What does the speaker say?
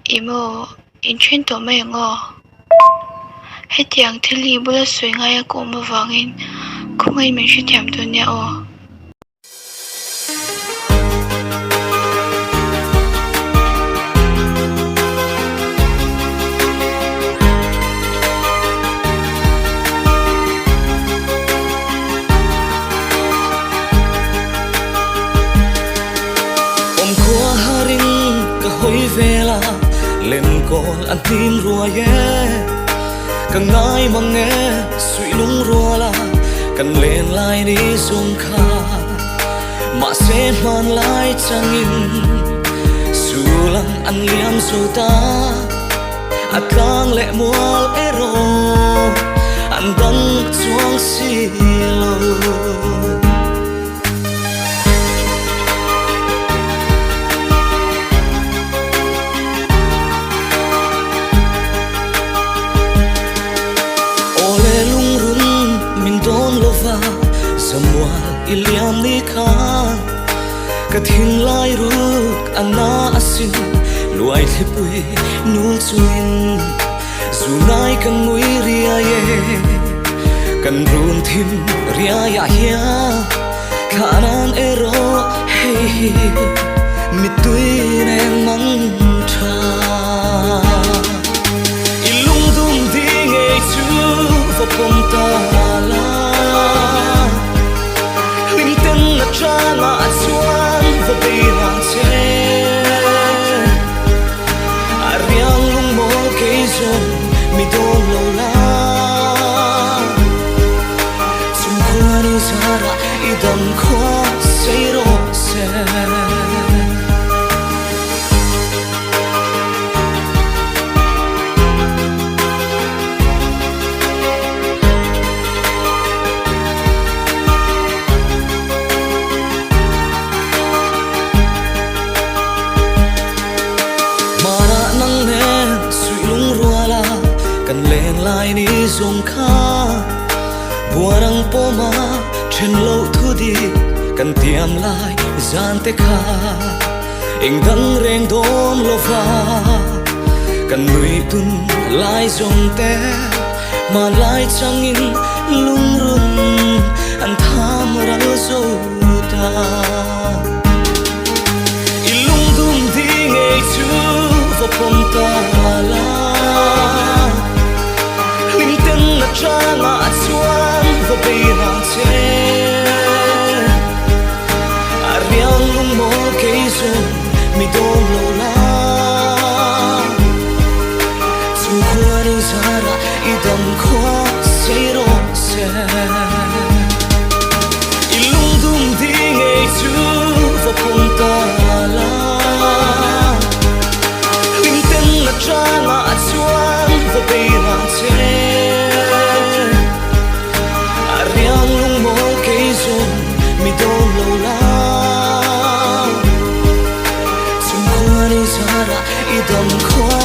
Imo in chuyên tổ mày ngò hết tiếng thế li bữa suy ngay cô mà vang in không ai mình sẽ thèm tôi nha ô vela lên call an tin rùa ye càng ngay mà nghe suy lung rùa la cần lên lại đi dùng kha mà sẽ man lại chẳng in su lăng an liam su ta at lang lệ mual ero an đăng chuang si lo iliam ni khan ka thing lai ruk ana asin luai thepui nul chuin zunai kan ngui ria ye kan run thim ria ya hia khanan ero hey mitui neng mang tha ilung dum ding ei chu va pom ta la Trana chuan va beina che ariang lung mo ke zon mi don lo la zum khuan zara idam kho sei ro se lại ni dùng kha buarang poma chen lo thu di kan tiam lai zan te kha ing dang reng dom lo fa kan nui tun lai zong te ma lai chang in lung run an tham ral zo ta ilung dum di ngei chu va pom ta la Trana chuan va beina che ariang lung mo ke zon mi don lo la zum khuan zara idam kho sei ro se ilung dum ding ei chu va pom ta la lim ten na trana chuan va beina che mi don lo la zum khuan zara idam kho